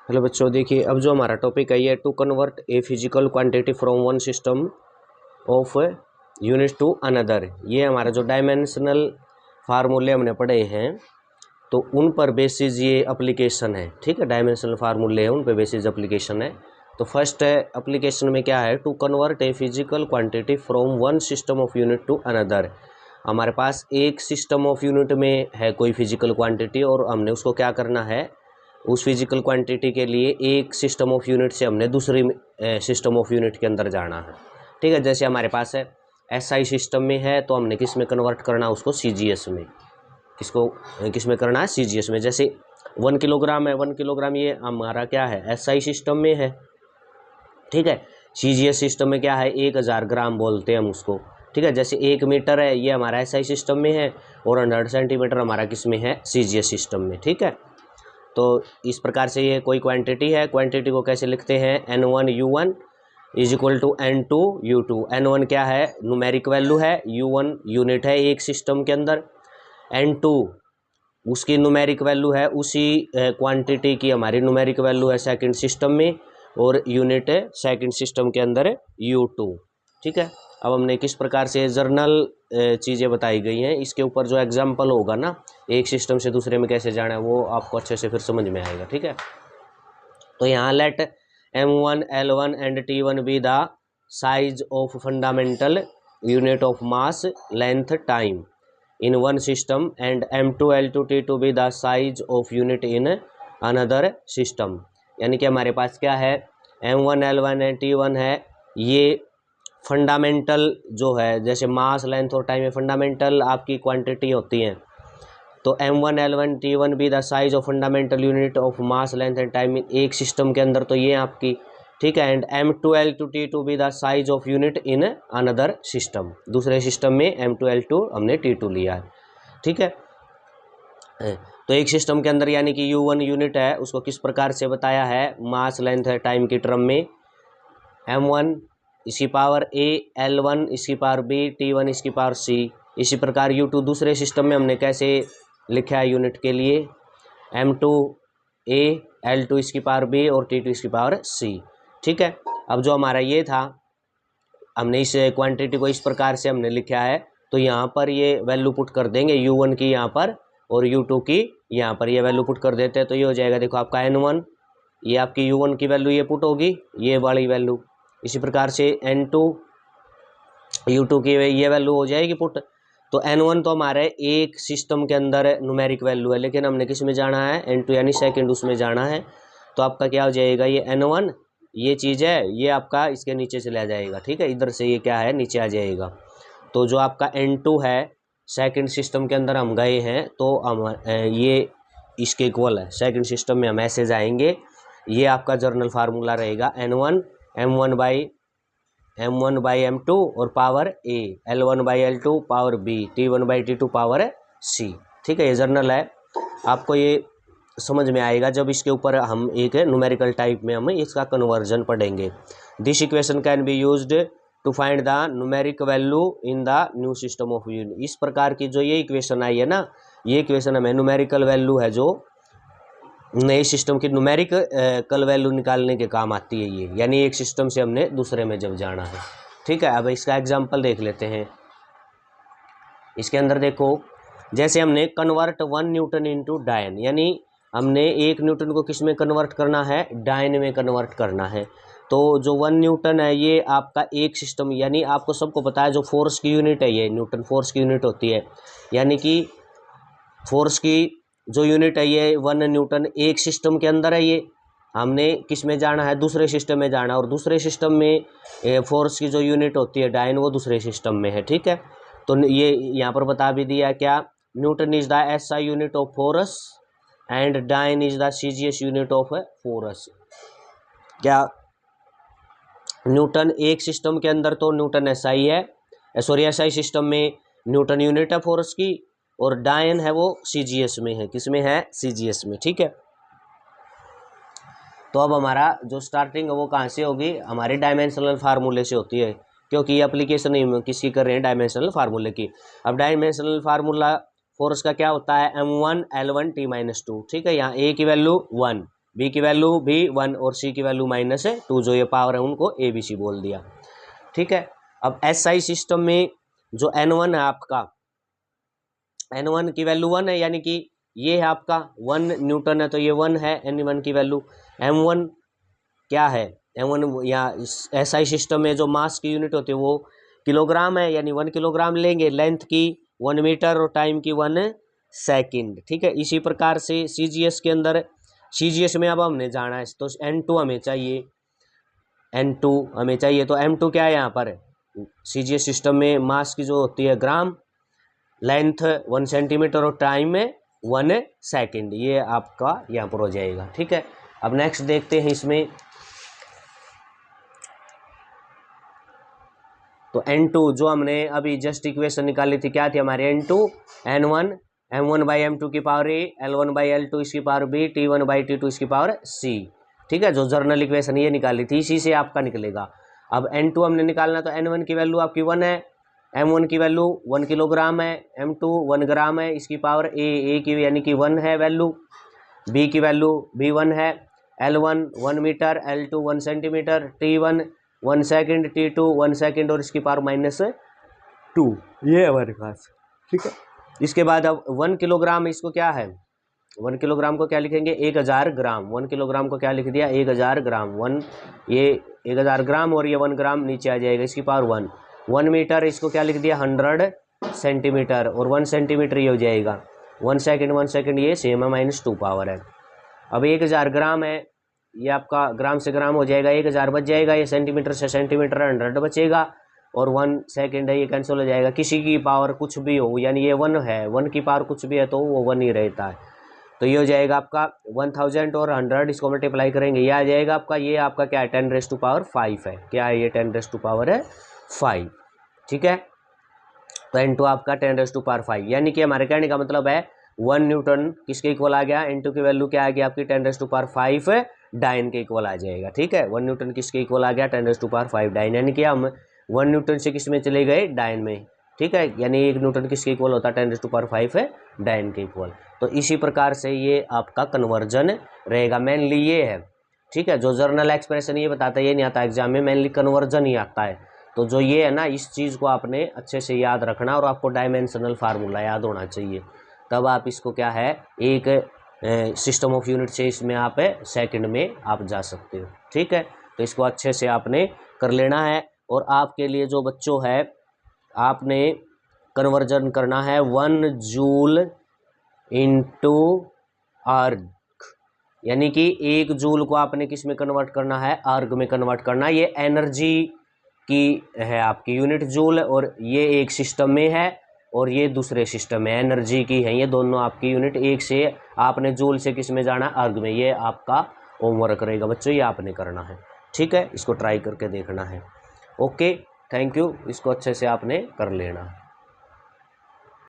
Hello बच्चों, देखिए अब जो हमारा टॉपिक है ये to convert a physical quantity from one system of unit to another. ये हमारा जो डायमेंशनल फार्मूले हमने पढ़े हैं तो उन पर बेसिस ये एप्लीकेशन है। ठीक है, डायमेंशनल फार्मूले हैं उन पर बेसिस एप्लीकेशन है। तो फर्स्ट एप्लीकेशन में क्या है, to convert a physical quantity from one system of unit to another. हमारे पास एक सिस्टम ऑफ यूनिट में है कोई फिजिकल क्वांटिटी और हमने उसको क्या करना है, उस फिजिकल क्वांटिटी के लिए एक सिस्टम ऑफ यूनिट से हमने दूसरी सिस्टम ऑफ यूनिट के अंदर जाना है। ठीक है, जैसे हमारे पास है एसआई सिस्टम में है तो हमने किस में कन्वर्ट करना, उसको सीजीएस में। किस में करना है, सीजीएस में। जैसे 1 किलोग्राम है, 1 किलोग्राम ये हमारा क्या है, एसआई सिस्टम में है। ठीक है, सीजीएस सिस्टम में क्या है, 1000 ग्राम बोलते हैं हम उसको। ठीक है, जैसे 1 मीटर है ये हमारा एसआई सिस्टम में है और 100 सेंटीमीटर हमारा किस में है, सीजीएस सिस्टम में। ठीक है, तो इस प्रकार से ये कोई क्वांटिटी है। क्वांटिटी को कैसे लिखते हैं, N1 U1 is equal to N2 U2। N1 क्या है, न्यूमेरिक वैल्यू है, U1 यूनिट है एक सिस्टम के अंदर, N2 उसकी न्यूमेरिक वैल्यू है, उसी क्वांटिटी की हमारी न्यूमेरिक वैल्यू है सेकंड सिस्टम में, और यूनिट है सेकंड सिस्टम के अंदर U2। ठीक है, अब हमने किस प्रकार से जर्नल चीज़ें बताई गई हैं, इसके ऊपर जो एग्जाम्पल होगा ना, एक सिस्टम से दूसरे में कैसे जाना है वो आपको अच्छे से फिर समझ में आएगा। ठीक है, तो यहाँ let M1 L1 and T1 be the size of fundamental unit of mass length time in one system and M2 L2 T2 be the size of unit in another system. यानी कि हमारे पास क्या है, M1 L1 एंड T1 है, ये fundamental जो है, जैसे मास लेंथ और टाइम में फंडामेंटल आपकी क्वांटिटी होती हैं। तो M1 L1 T1 be the size of fundamental unit of mass length and time एक सिस्टम के अंदर, तो ये आपकी। ठीक है, and M2 L2 T2 be the size of unit in another system. दूसरे सिस्टम में M2 L2 हमने T2 लिया है। ठीक है, तो एक सिस्टम के अंदर यानी कि U1 यूनिट है, उसको किस प्रकार से बताया है, मास लेंथ है टाइम की टर्म में, M1 इसकी पावर A, L1 इसकी पावर B, T1 इसकी पावर C। इसी प्रकार U2 दूसरे सिस्टम में हमने कैसे लिखा है यूनिट के लिए, M2 A, L2 इसकी पावर B और T2 इसकी पावर C। ठीक है, अब जो हमारा ये था, हमने इस क्वांटिटी को इस प्रकार से हमने लिखा है, तो यहाँ पर ये वैल्यू पुट कर देंगे U1 की यहाँ पर और U2 की यहाँ पर, ये वैल्यू पुट कर देते हैं तो ये हो जाएगा, देखो आपका N1, ये आपकी U1 की वैल्यू ये पुट होगी, ये वाली वैल्यू। इसी प्रकार से N2 U2 की ये वैल्यू हो जाएगी पुट। तो N1 तो हमारे एक सिस्टम के अंदर न्यूमेरिक वैल्यू है, लेकिन हमने किस में जाना है, N2 यानी सेकंड उसमें जाना है। तो आपका क्या हो जाएगा, ये N1 ये चीज़ है, ये आपका इसके नीचे चला जाएगा। ठीक है, इधर से ये क्या है, नीचे आ जाएगा। तो जो आपका N2 है सेकंड सिस्टम के अंदर हम गए हैं, तो हम ये इसके इक्वल है, सेकंड सिस्टम में हम ऐसे जाएंगे। ये आपका जर्नल फार्मूला रहेगा, N1 M1 बाई M2 और power A, L1 by L2 power B, T1 by T2 power C। ठीक है, ये जर्नल है, आपको ये समझ में आएगा जब इसके ऊपर हम एक न्यूमेरिकल टाइप में हम इसका कन्वर्जन पढ़ेंगे। This equation can be used to find the numeric value in the new system of unit. इस प्रकार की जो ये इक्वेशन आई है ना, ये इक्वेशन हमें न्यूमेरिकल वैल्यू है जो नए सिस्टम की न्यूमेरिक कल वैल्यू निकालने के काम आती है ये, यानी एक सिस्टम से हमने दूसरे में जब जाना है। ठीक है, अब इसका एग्जांपल देख लेते हैं। इसके अंदर देखो, जैसे हमने कन्वर्ट 1 न्यूटन इनटू डायन, यानी हमने 1 न्यूटन को किस में कन्वर्ट करना है, डायन में कन्वर्ट करना है। तो जो 1 न्यूटन है ये आपका एक सिस्टम, यानी आपको सबको पता है जो फोर्स की यूनिट है ये न्यूटन फोर्स की यूनिट होती है, यानी कि फोर्स की जो यूनिट है ये 1 न्यूटन एक सिस्टम के अंदर है। ये हमने किस में जाना है, दूसरे सिस्टम में जाना है, और दूसरे सिस्टम में फोर्स की जो यूनिट होती है डायन, वो दूसरे सिस्टम में है। ठीक है, तो ये यहाँ पर बता भी दिया क्या, newton is the SI unit of force and dyne is the CGS unit of force. क्या न्यूटन एक सिस्टम के अंदर तो न्यूटन एसआई है, सॉरी एसआई सिस्टम में न्यूटन यूनिट है फोर्स की, और डायन है वो सीजीएस में है, किस में है, सीजीएस में। ठीक है, तो अब हमारा जो स्टार्टिंग है वो कहाँ से होगी, हमारे डायमेंशनल फार्मूले से होती है, क्योंकि ये एप्लीकेशन नहीं किसी कर रहे हैं डायमेंशनल फार्मूले की। अब डायमेंशनल फार्मूला फोर्स का क्या होता है, M1 L1 T-2। ठीक है, यहाँ A की वैल्यू 1, बी की वैल्यू भी 1 और सी की वैल्यू -2, जो ये पावर है उनको ABC बोल दिया। ठीक है, अब SI सिस्टम में जो N1 है आपका, N1 की वैल्यू 1 है, यानी कि ये है आपका 1 न्यूटन है, तो ये 1 है N1 की वैल्यू। M1 क्या है, M1 या SI सिस्टम में जो मास की यूनिट होती है वो किलोग्राम है, यानी 1 किलोग्राम लेंगे, लेंथ की 1 मीटर और टाइम की 1 सेकंड। ठीक है, इसी प्रकार से CGS के अंदर, CGS में अब हमने जाना है तो N2 हमें चाहिए, N2 हमें चाहिए, तो M2 क्या है यहाँ पर, CGS सिस्टम में मास की जो होती है ग्राम, लेंथ 1 सेंटीमीटर और टाइम में 1 सेकंड, ये आपका यहाँ पर हो जाएगा। ठीक है, अब नेक्स्ट देखते हैं इसमें, तो N2 जो हमने अभी जस्ट इक्वेशन निकाली थी क्या थी हमारे, N2 N1 M1 by M2 की power A, L1 by L2 इसकी power B, T1 by T2 इसकी पावर C। ठीक है, जो जर्नल इक्वेशन ये निकाली थी इसी से आपका निकलेगा। अब N2 हमने निकालना, तो N1 की वैल्यू आपकी 1 है, M1 की वैल्यू 1 किलोग्राम है, M2 1 ग्राम है, इसकी पावर A की यानी कि 1 है वैल्यू, B की वैल्यू भी 1 है, L1 1 metre, L2 1 centimetre, T1 1 second, T2 1 second और इसकी पावर -2, ये है हमारे पास। ठीक है, इसके बाद अब 1 किलोग्राम, इसको क्या है, 1 किलोग्राम को क्या लिखेंगे, 1000 ग्राम। 1 किलोग्राम को क्या लिख दिया, 1000 ग्राम। 1 ये 1000 ग्राम और ये 1 ग्राम नीचे आ जाएगा, इसकी पावर 1। 1 मीटर इसको क्या लिख दिया, 100 सेंटीमीटर, और 1 सेंटीमीटर ये हो जाएगा 1 सेकंड ये सेम है, -2 पावर है। अब 1000 ग्राम है, ये आपका ग्राम से ग्राम हो जाएगा, 1000 बच जाएगा, ये सेंटीमीटर से सेंटीमीटर 100 बचेगा, और 1 सेकंड है, ये कैंसिल हो जाएगा। किसी की पावर कुछ भी हो, यानी ये 1 है, 1 की पावर कुछ भी है तो वो 1 ही रहता है, तो ये हो जाएगा आपका 1000 और 100, इसको मल्टीप्लाई करेंगे, ये आ जाएगा आपका, ये आपका क्या है, 10⁵ है, क्या है ये 10⁵5। ठीक है, तो N2 आपका 10⁵5, यानी कि हमारे कहने का मतलब है 1 न्यूटन किसके इक्वल आ गया, N2 की वैल्यू क्या आ गया आपकी 10⁵5 डाइन के इक्वल आ जाएगा। ठीक है, 1 न्यूटन किसके इक्वल आ गया, 10⁵5 डाइन, यानी कि हम 1 न्यूटन से किस में चले गए, डाइन में। ठीक है, यानी 1 न्यूटन किसके इक्वल होता है, 10⁵5 डाइन के इक्वल। तो इसी प्रकार से ये आपका कन्वर्जन रहेगा, मेनली ये है। ठीक है, जो जर्नल एक्सप्रेशन ये बताता है ये नहीं आता एग्जाम में, मेनली कन्वर्जन ही आता है। तो जो ये है ना, इस चीज़ को आपने अच्छे से याद रखना, और आपको डायमेंशनल फार्मूला याद होना चाहिए, तब आप इसको क्या है, एक सिस्टम ऑफ यूनिट से इसमें आप सेकंड में आप जा सकते हो। ठीक है, तो इसको अच्छे से आपने कर लेना है। और आपके लिए जो बच्चों है, आपने कन्वर्जन करना है 1 जूल इंटू आर्ग, यानी कि 1 जूल को आपने किस में कन्वर्ट करना है, आर्ग में कन्वर्ट करना है। ये एनर्जी की है आपकी यूनिट जूल, और ये एक सिस्टम में है और ये दूसरे सिस्टम में एनर्जी की है, ये दोनों आपकी यूनिट एक से, आपने जूल से किस में जाना, आर्ग में। ये आपका होमवर्क रहेगा बच्चों, ये आपने करना है। ठीक है, इसको ट्राई करके देखना है। ओके, थैंक यू, इसको अच्छे से आपने कर लेना।